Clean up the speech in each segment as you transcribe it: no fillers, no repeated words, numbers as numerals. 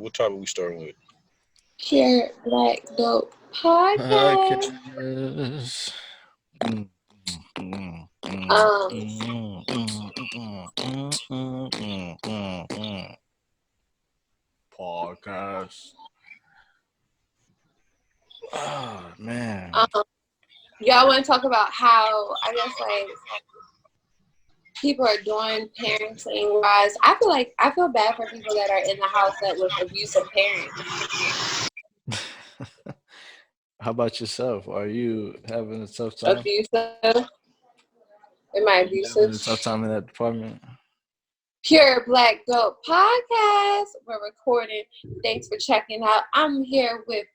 What topic we starting with? Pure Black Dope Podcast. Podcast. Mm, mm, mm, Um, mm, mm, Podcast. Oh man. um, y'all want to talk about how I guess like people are doing parenting wise. I feel bad for people that are in the house that with abusive parents. How about yourself? Are you having a tough time? Abusive. Am I Are you having abusive? a tough time in that department? Pure Black Dope Podcast. We're recording. Thanks for checking out. I'm here with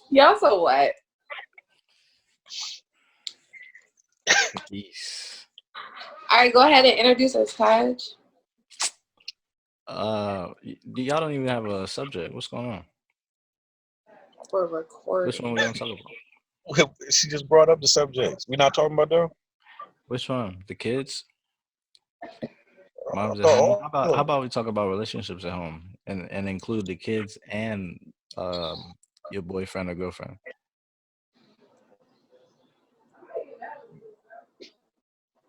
y'all. So what? Peace. All right, go ahead and introduce us, Taj. Y'all don't even have a subject. What's going on? We're Which recording. one we gonna talk about? She just brought up the subjects. We not talking about them? Which one? The kids? Moms at home. Oh, How about we talk about relationships at home and include the kids and your boyfriend or girlfriend?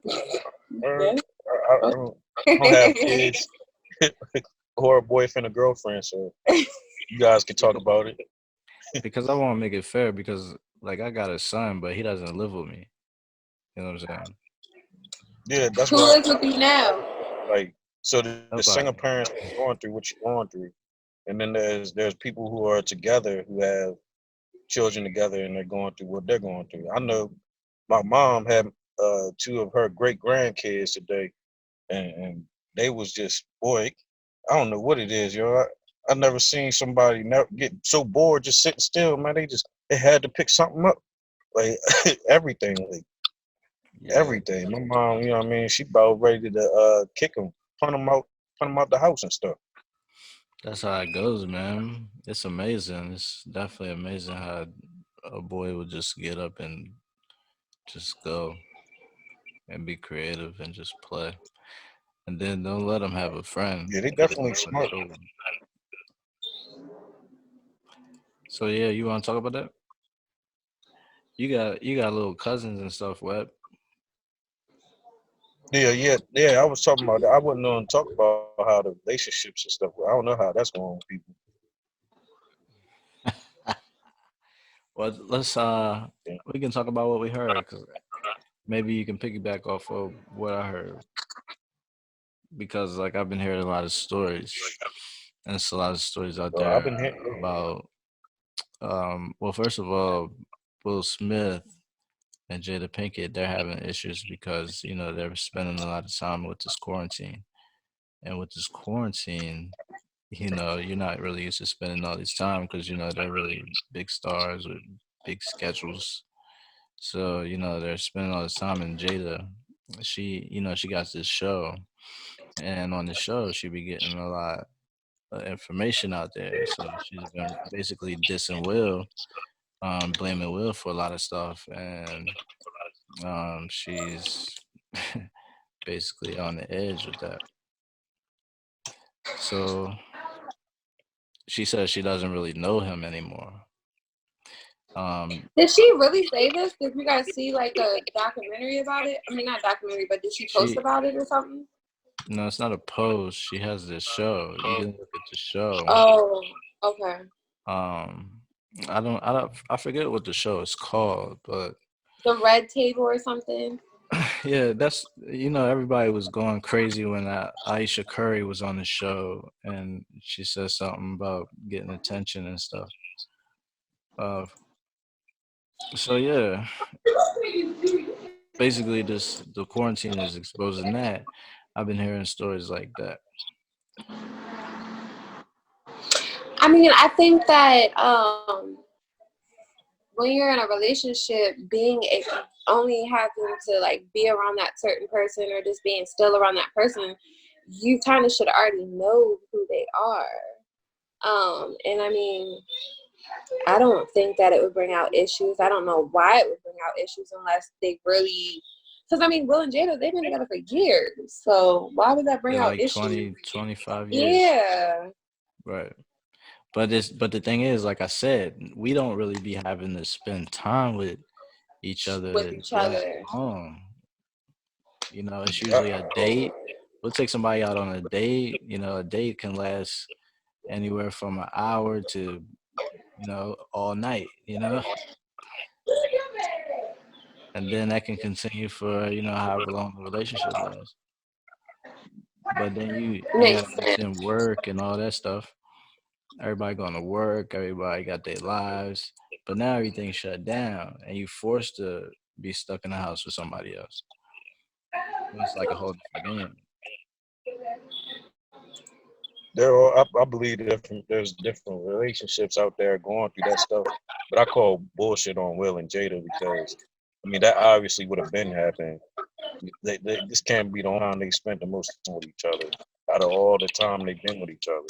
Yeah. I don't have kids or a boyfriend or girlfriend, so you guys can talk about it. Because I want to make it fair because like I got a son, but he doesn't live with me. You know what I'm saying? Yeah, that's Who why. lives with you now? Like, so the Nobody. single parents are going through what you're going through, and then there's people who are together who have children together and they're going through what they're going through. I know my mom had two of her great grandkids today, and they was just boy, I don't know what it is, yo. I never seen somebody get so bored just sitting still, man. They had to pick something up, like everything, like Yeah, everything. My mom, you know what I mean, she about ready to kick them, punt them out the house and stuff. that's how it goes, man. It's amazing. It's definitely amazing how a boy would just get up and just go and be creative and just play. And then don't let him have a friend Yeah, they because definitely it's gonna smart. show him. So yeah, you want to talk about that? You got little cousins and stuff, Webb. Yeah. I was talking about that. I wasn't going to talk about how the relationships and stuff. I don't know how that's going with people. Well, let's Yeah. we can talk about what we heard because maybe you can piggyback off of what I heard because like I've been hearing a lot of stories and it's a lot of stories out I've there been hitting. about well, first of all, Will Smith and Jada Pinkett, they're having issues because they're spending a lot of time with this quarantine, and with this quarantine, you're not really used to spending all this time because they're really big stars with big schedules. So they're spending all this time. And Jada, she got this show, and on the show she be getting a lot of information out there. So she's been basically dissing Will, blaming Will for a lot of stuff, and she's basically on the edge with that. So she says she doesn't really know him anymore. Did she really say this? Did you guys see like a documentary about it? I mean, not documentary, but did she post She about it or something? No, it's not a post. She has this show. You can look at the show. Oh, okay. Um, I forget what the show is called, but The Red Table or something. yeah, that's everybody was going crazy when Aisha Curry was on the show and she said something about getting attention and stuff. Uh, so yeah, basically the quarantine is exposing that. I've been hearing stories like that. I mean, I think that when you're in a relationship, only having to like be around that certain person or just being still around that person, you kind of should already know who they are. And I mean, I don't think that it would bring out issues. I don't know why it would bring out issues unless they really Because I mean, Will and Jada, they've been together for years. So why would that bring Yeah, out like issues? 25 years. Yeah, Right. But the thing is, like I said, we don't really be having to spend time with each with other each that other. long. You know, it's I, usually a date. We'll take somebody out on a date. You know, a date can last anywhere from an hour to, all night, and then that can continue for, however long the relationship lasts. But then you Makes gotta mix sense. in work and all that stuff. Everybody going to work, everybody got their lives, but now everything's shut down and you forced to be stuck in the house with somebody else. So it's like a whole different game. I believe there's different relationships out there going through that stuff, but I call bullshit on Will and Jada because, I mean, that obviously would have been happening. This can't be the only time they spent the most time with each other out of all the time they've been with each other.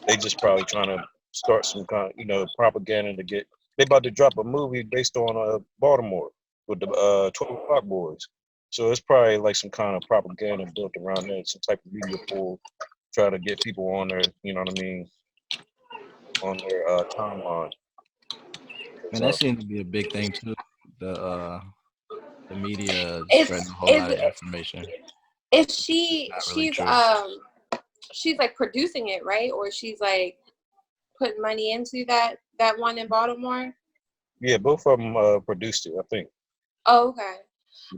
They just probably trying to start some kind, propaganda to get. They about to drop a movie based on Baltimore with the 12 O'clock Boys. So it's probably like some kind of propaganda built around there, some type of media pull, try to get people on their, you know what I mean, on their timeline. And that So seems to be a big thing too. The media spreading Is a whole is lot of information. is It's she? not really She's true. she's like producing it, right? Or she's like putting money into that one in Baltimore. yeah, both of them produced it. I think Oh, okay.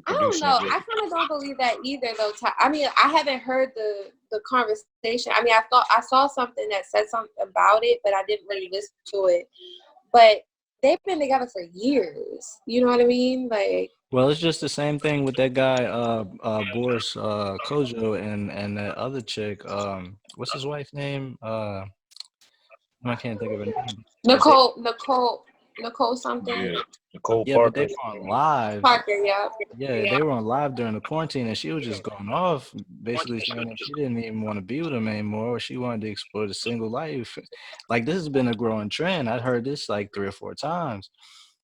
I don't producing it. know. Yeah, I kind of don't believe that either, though. I mean, I haven't heard the conversation. I mean, I thought I saw something that said something about it, but I didn't really listen to it. But they've been together for years. You know what I mean? Like, Well, it's just the same thing with that guy, Boris Kojo, and that other chick. What's his wife's name? I can't think of her name. But they, Nicole something. yeah. Nicole yeah, but they Parker. were on live. Parker, yeah. Yeah, they were on live during the quarantine, and she was just going off, basically saying that she didn't even want to be with him anymore, or she wanted to explore the single life. Like this has been a growing trend. I heard this like 3 or 4 times,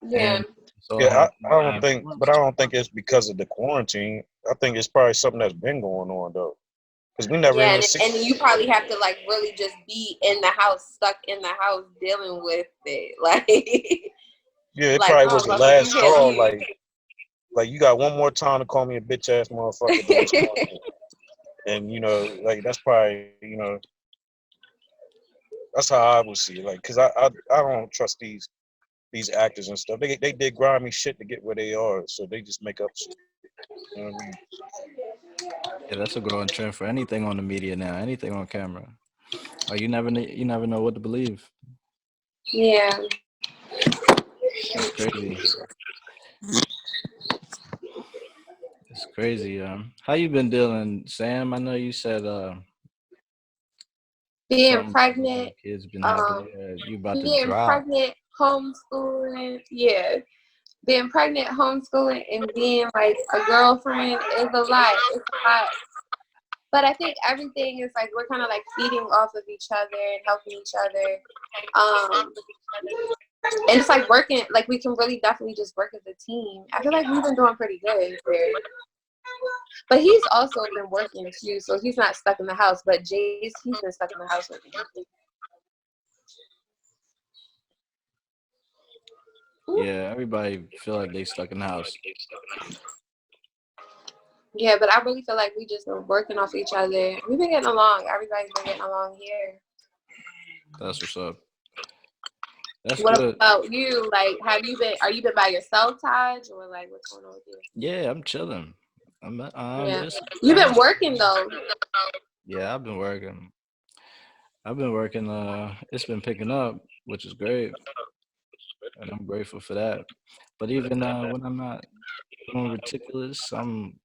Yeah. and it's all Yeah, happening I don't during the think, but I quarantine. don't think it's because of the quarantine. I think it's probably something that's been going on though, because we never Yeah, even see. and you probably have to like really just be in the house, stuck in the house, dealing with it. Like, Yeah, it like probably was the motherfucker, you last can't straw. leave. Like you got one more time to call me a bitch ass motherfucker, then it's quarantine. And like that's probably that's how I would see it. Like, cause I don't trust these actors and stuff. They did grimy shit to get where they are, so they just make up shit. You know what I mean? Yeah, that's a growing trend for anything on the media now, anything on camera. Like you never know what to believe. Yeah. It's crazy. It's crazy. How you been dealing, Sam? I know you said Being something about pregnant, kids been happening. um, You about to being drop. pregnant, homeschooling, yeah. Being pregnant, homeschooling, and being like a girlfriend is a lot. It's a lot. But I think everything is like we're kind of like feeding off of each other and helping each other. And it's like working, like we can really definitely just work as a team. I feel like we've been doing pretty good there. But he's also been working too, so he's not stuck in the house. But he's been stuck in the house with me. Yeah, everybody feel like they stuck in the house. Yeah, but I really feel like we just been working off each other. We've been getting along. Everybody's been getting along here. That's what's up. That's What good. about you? Like, are you been by yourself, Taj, or like what's going on with you? Yeah, I'm chilling. I'm Yeah, just you've I'm been just working though. yeah, I've been working. I've been working. It's been picking up, which is great, and I'm grateful for that. But even when I'm not doing ridiculous, I'm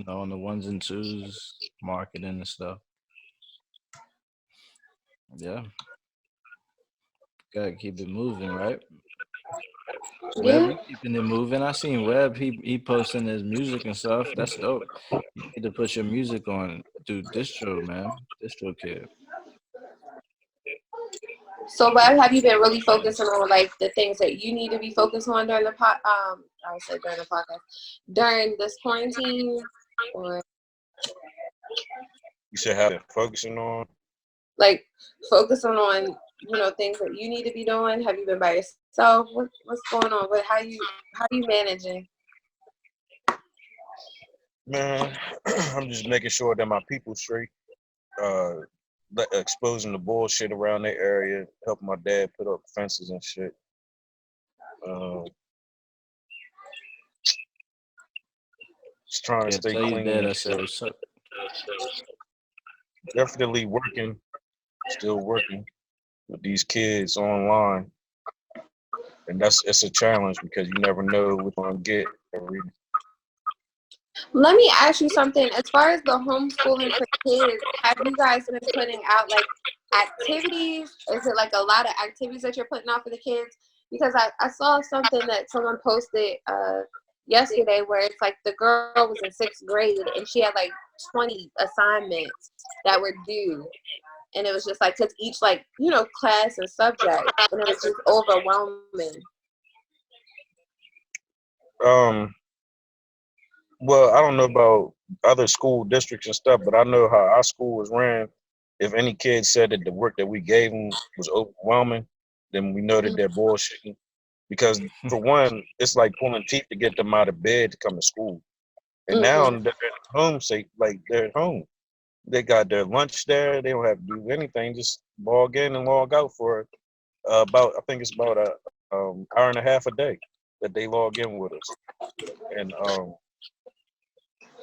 on the ones and twos, marketing and stuff. Yeah, gotta keep it moving, right? Webb, Yeah. you keeping it moving. I seen Webb. He posting his music and stuff. That's dope. You need to put your music on, do distro, man. Distro kid. So, Webb, have you been really focusing on like the things that you need to be focused on during the I would say during the podcast, during this quarantine, or You said have been focusing on. like focusing on things that you need to be doing? Have you been by yourself? What's going on? How you managing? Man, I'm just making sure that my people straight. Uh, exposing the bullshit around their area, helping my dad put up fences and shit. Uh, just trying to Yeah, stay tell your clean dad and I said shit. what's up. Definitely working, still working with these kids online, and it's a challenge because you never know what you're gonna get. Let me ask you something. As far as the homeschooling for kids, have you guys been putting out like activities? Is it like a lot of activities that you're putting out for the kids? Because I saw something that someone posted yesterday where it's like the girl was in 6th grade and she had like 20 assignments that were due. And it was just like, because each like, class and subject, and it was just overwhelming. Well, I don't know about other school districts and stuff, but I know how our school was ran. If any kid said that the work that we gave them was overwhelming, then we know that they're bullshitting. Because for one, it's like pulling teeth to get them out of bed to come to school. And now Mm-hmm. they're at home, say like they're at home. They got their lunch there. They don't have to do anything. Just log in and log out for about I think it's about a hour and a half a day that they log in with us. And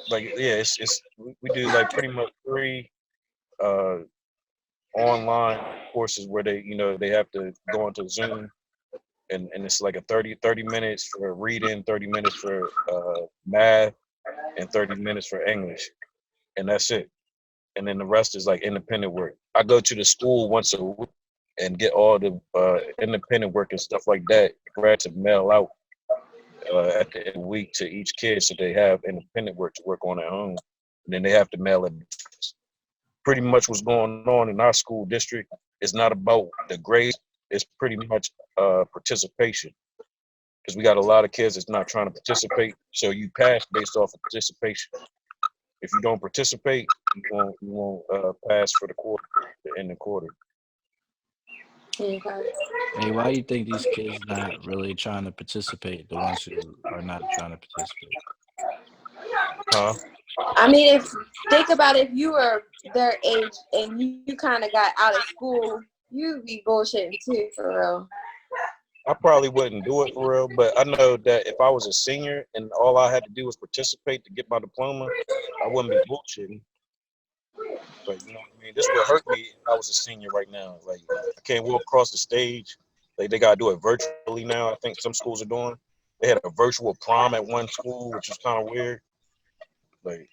like yeah, it's we do like pretty much 3 uh online courses where they have to go into Zoom, and it's like a 30 minutes for reading, 30 minutes for math, and 30 minutes for English, and that's it. And then the rest is like independent work. I go to the school once a week and get all the independent work and stuff like that. I had to mail out at the end of the week to each kid so they have independent work to work on at home. And then they have to mail it. Pretty much what's going on in our school district is not about the grades. It's pretty much participation, because we got a lot of kids that's not trying to participate. So you pass based off of participation. If you don't participate, you won't pass for the quarter, the end of quarter. Okay. Hey, why you think these kids not really trying to participate? The ones who are not trying to participate. Huh? I mean, if think about if you were their age and you kind of got out of school, you'd be bullshitting too, for real. I probably wouldn't do it for real, but I know that if I was a senior and all I had to do was participate to get my diploma, I wouldn't be bullshitting. But you know what I mean? This would hurt me if I was a senior right now. Like I can't walk across the stage. Like they gotta do it virtually now. I think some schools are doing. They had a virtual prom at one school, which was kind of weird. Like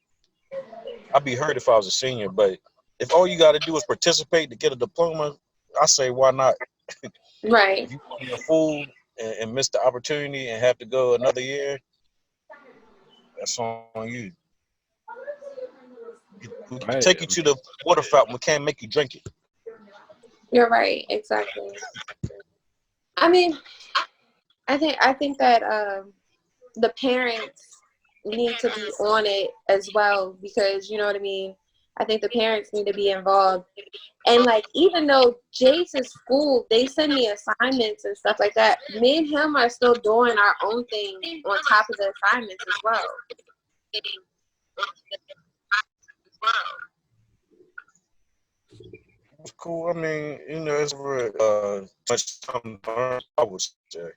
I'd be hurt if I was a senior, but if all you gotta do is participate to get a diploma, I say why not? Right. If you want to be a fool and miss the opportunity and have to go another year, that's on you. We can Right. take you to the water fountain. We can't make you drink it. You're right. Exactly. I mean, I think that the parents need to be on it as well, because you know what I mean. I think the parents need to be involved. And like, even though Jade's in school, they send me assignments and stuff like that. Me and him are still doing our own thing on top of the assignments as well. It's cool. I mean, it's much time to learn, I would say.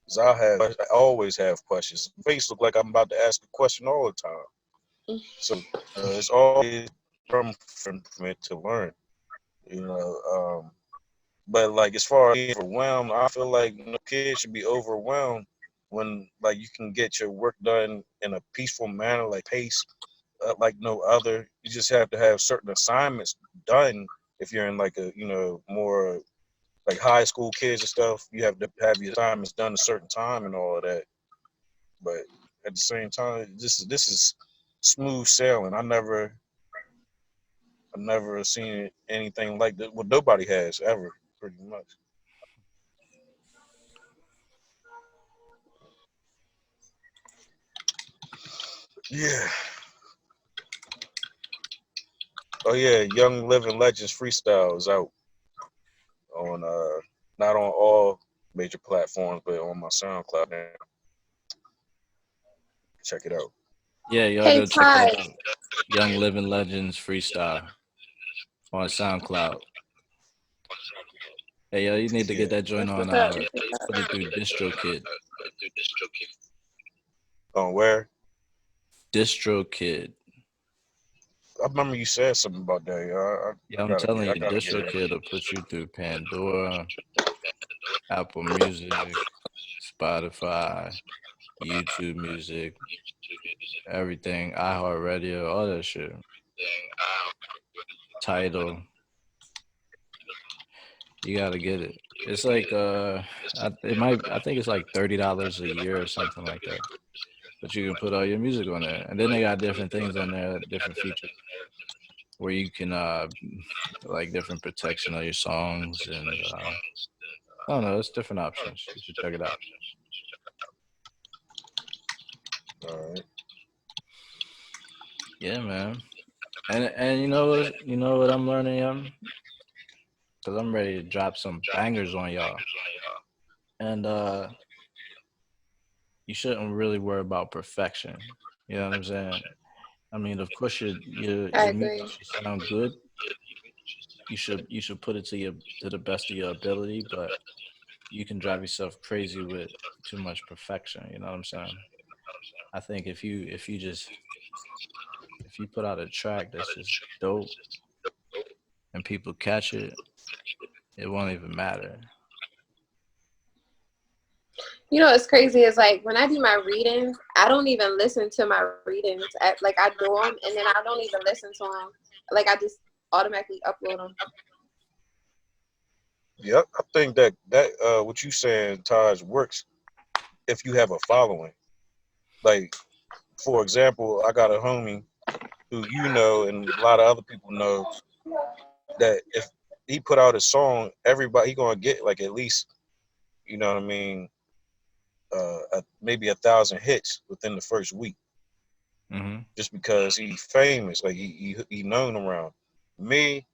'Cause I always have questions. My face look like I'm about to ask a question all the time. So it's always from it to learn. You know, but like as far as being overwhelmed, I feel like kids should be overwhelmed when like you can get your work done in a peaceful manner, like pace, like no other. You just have to have certain assignments done. If you're in like a more like high school kids and stuff, you have to have your assignments done a certain time and all of that. But at the same time, this is smooth sailing. I never seen anything like that. Well, nobody has ever. pretty much. Yeah. Oh yeah, Young Living Legends freestyle is out on not on all major platforms, but on my SoundCloud now. Check it out. Yeah, y'all Hey go check that Todd, out. Young Living Legends freestyle on SoundCloud. Hey, yo, you need to Yeah. get that joint that's on. what's up. That's what's up. Put it through DistroKid. On where? DistroKid. I remember you said something about that. Yeah, I I'm gotta telling get. I you, gotta get it. DistroKid will put you through Pandora, Apple Music, Spotify, YouTube Music, everything, iHeartRadio, all that shit. Title, you gotta get it. It's like I think it's like $30 a year or something like that. But you can put all your music on there, and then they got different things on there, different features where you can like different protection of your songs, and I don't know, it's different options. You should check it out. All right. Yeah, man. And you know what I'm learning, because I'm ready to drop some bangers on y'all. And you shouldn't really worry about perfection. You know what I'm saying? I mean, of course, I your music agree. should sound good. You should put it to the best of your ability, but you can drive yourself crazy with too much perfection. You know what I'm saying? I think if you put out a track that's just dope and people catch it, it won't even matter. You know what's crazy is like when I do my readings, I don't even listen to my readings. Like I do them and then I don't even listen to them. Like I just automatically upload them. Yep. I think that what you saying, Taj, works if you have a following. Like, for example, I got a homie who you know and a lot of other people know that if he put out a song, everybody he gonna get like at least, you know what I mean, maybe 1,000 hits within the first week, Hmm. just because he's famous, like he known around. Me,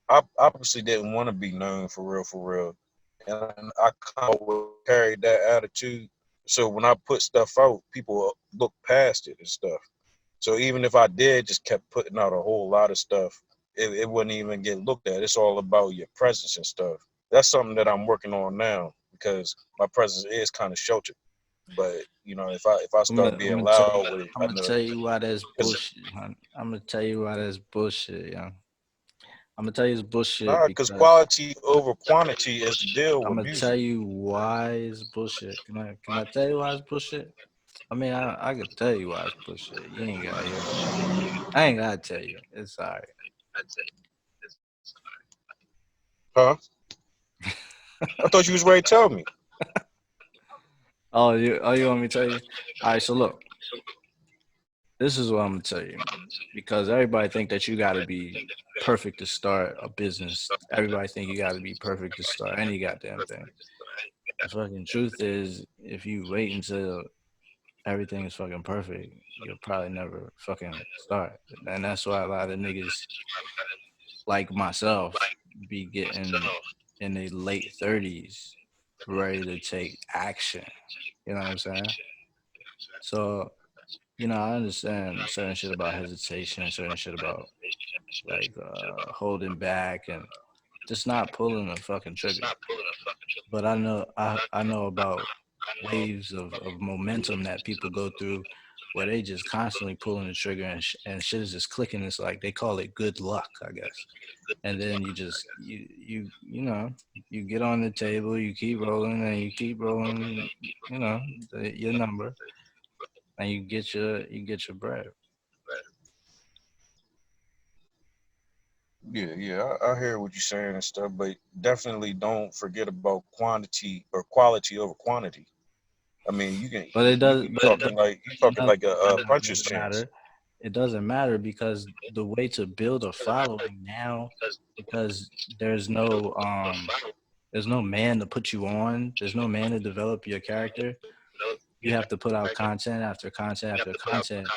I obviously didn't want to be known for real, and I kind of carried that attitude. So when I put stuff out, people look past it and stuff. So even if I did just kept putting out a whole lot of stuff, it wouldn't even get looked at. It's all about your presence and stuff. That's something that I'm working on now because my presence is kind of sheltered. But you know, if I start being loud with it, I I'm gonna know tell you why that's because bullshit, hon. I'm gonna tell you why that's bullshit, yeah. I'm gonna tell you it's bullshit nah, because because quality over quantity is the deal I'm with gonna tell music. you why it's bullshit. Can I tell you why it's bullshit? I mean, I could tell you why it's bullshit. You ain't gotta hear me. I ain't gotta tell you. It's alright. Huh? I thought you was ready to tell me. You want me to tell you? All right, so look, this is what I'm gonna tell you. Because everybody think that you gotta be perfect to start a business. Everybody think you gotta be perfect to start any goddamn thing. The fucking truth is, if you wait until everything is fucking perfect, you'll probably never fucking start. And that's why a lot of niggas like myself be getting in their late 30s ready to take action. You know what I'm saying? So, I understand certain shit about hesitation, certain shit about like holding back and just not pulling the fucking trigger. But I know about waves of momentum that people go through where they just constantly pulling the trigger and shit is just clicking. It's like they call it good luck, I guess. And then you get on the table, you keep rolling and you keep rolling, your number, and you get your bread. Yeah, yeah, I hear what you're saying and stuff, but definitely don't forget about quantity or quality over quantity. I mean, you can But it does, you but talking like a puncher's doesn't chance. matter. It doesn't matter because the way to build a following now, because there's no There's no man to put you on. There's no man to develop your character. You have to put out content after content after content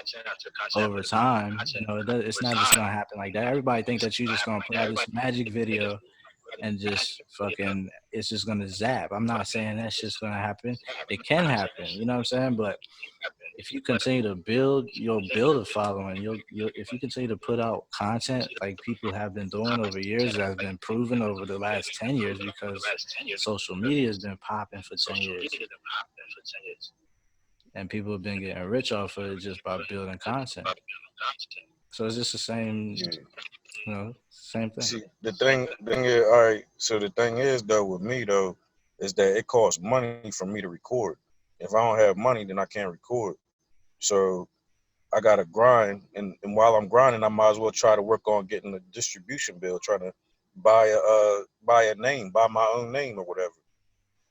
over time. It's not just gonna happen like that. Everybody think that you're just gonna put out this magic video and just fucking it's just gonna zap. I'm not saying that's just gonna happen. It can happen, you know what I'm saying? But if you continue to build, you'll build a following. You'll if you continue to put out content like people have been doing over years, that's been proven over the last 10 years because social media has been popping for 10 years and people have been getting rich off of it just by building content. So it's just the same, Yeah. same thing. See, the thing is, all right. So the thing is, though, with me though, is that it costs money for me to record. If I don't have money, then I can't record. So I gotta grind, and while I'm grinding, I might as well try to work on getting a distribution bill, trying to buy a name, buy my own name or whatever.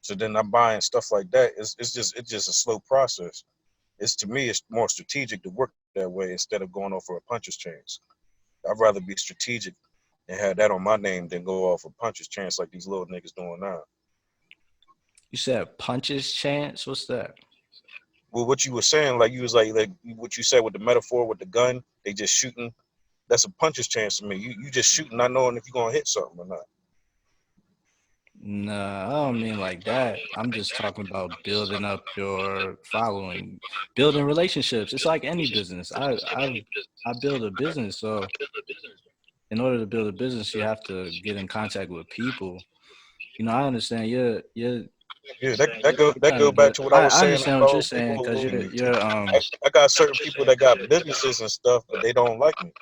So then I'm buying stuff like that. It's just a slow process. It's to me, it's more strategic to work that way instead of going off for a puncher's chance. I'd rather be strategic and have that on my name than go off a puncher's chance like these little niggas doing now. You said punches chance? What's that? Well, what you were saying, like you was like what you said with the metaphor with the gun, they just shooting. That's a puncher's chance to me. You just shooting, not knowing if you're gonna hit something or not. Nah, I don't mean like that. I'm just talking about building up your following, building relationships. It's like any business. I build a business, so in order to build a business, you have to get in contact with people. I understand Yeah, that go kind of back good. to what I was I saying understand what you're about saying people. because you're I got certain people that got businesses and stuff, but they don't like me,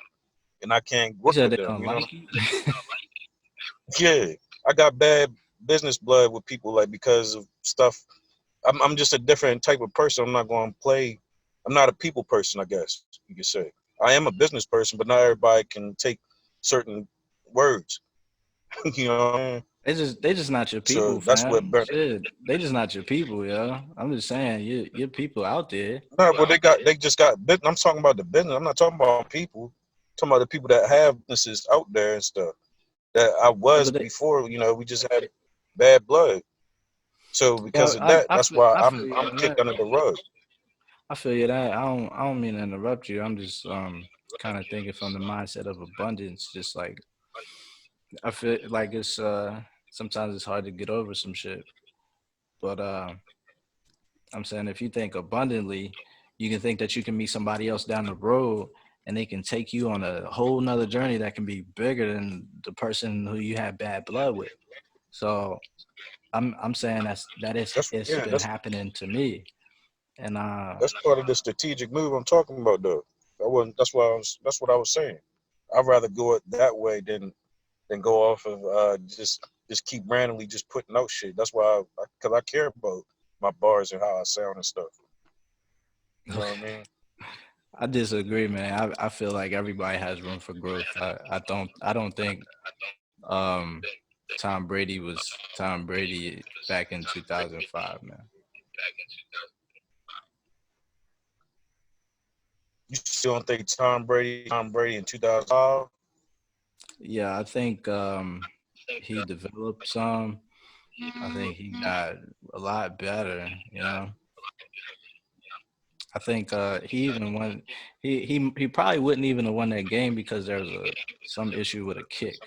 and I can't you work said with they them. don't You know? like you. Yeah, I got bad business blood with people like because of stuff. I'm just a different type of person. I'm not going to play. I'm not a people person, I guess you could say. I am a business person, but not everybody can take certain words. You know what I mean? They just not your So people, that's what fam. burnt. Shit, they just not your people, yo. I'm just saying, your people out there. No, but they just got. I'm talking about the business. I'm not talking about people. I'm talking about the people that have businesses out there and stuff. That I Yeah, was but they, before. We just had bad blood. So yeah, because of that, that's why I feel you I'm on kicked that. under the rug. I feel you that. I don't mean to interrupt you. I'm just kind of thinking from the mindset of abundance. Just like I feel like it's sometimes it's hard to get over some shit. But I'm saying if you think abundantly, you can think that you can meet somebody else down the road and they can take you on a whole nother journey that can be bigger than the person who you have bad blood with. So I'm saying it's Yeah, been happening to me. And that's part of the strategic move I'm talking about though. That wasn't. That's what I was saying. I'd rather go it that way than go off of just keep randomly just putting out shit. That's why because I care about my bars and how I sound and stuff. You know what I mean? I disagree, man. I feel like everybody has room for growth. I don't think um Tom Brady was Tom Brady back in 2005, man. You still don't think Tom Brady in 2005? Yeah, I think he developed some. I think he got a lot better. I think he even won he probably wouldn't even have won that game because there was some issue with a kick.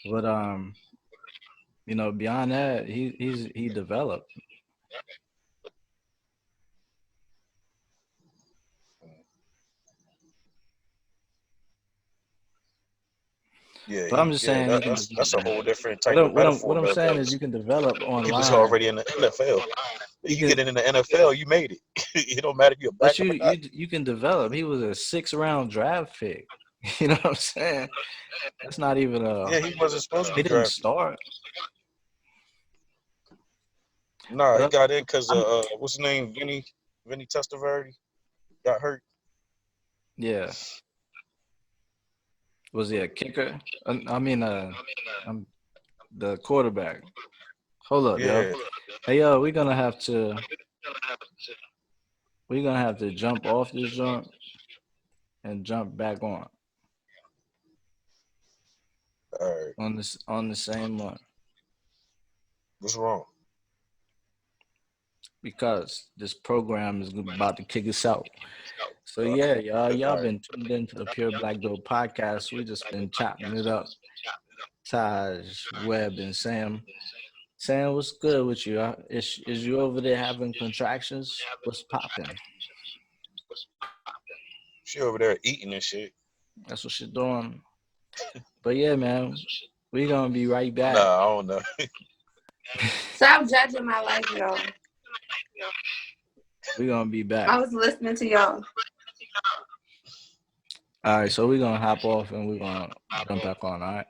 But beyond that, he developed. But I'm just saying he can That's a develop. whole different What type I'm of what I'm what metaphor I'm though, saying is because you can develop he was online. already in the NFL. You You get can, it in the NFL, you made it. It don't matter if you're a but backup you or not. you you can develop. He was a 6th round draft pick. You know what I'm saying? That's not even a. Yeah, he wasn't supposed to He be didn't drafted. start. Nah, he But got in because I'm what's his name? Vinny Testaverde got hurt. yeah. Was he a kicker? I mean, I'm the quarterback. Hold up, yo. Yeah. Hey, yo, we're gonna have to jump off this jump and jump back All right. on the same one. What's wrong? because this program is about to kick us out. So yeah, y'all All right. been tuned in to the Pure Black Dope podcast. We just been chopping it up. Taj, Webb, and Sam. Sam, what's good with you? Is you over there having contractions? What's popping? She over there eating and shit. That's what she's doing. But yeah, man, we gonna be right back. Nah, I don't know. Stop judging my life, y'all. We gonna be back. I was listening to y'all. All right, so we're gonna hop off and we're gonna jump back on. All right.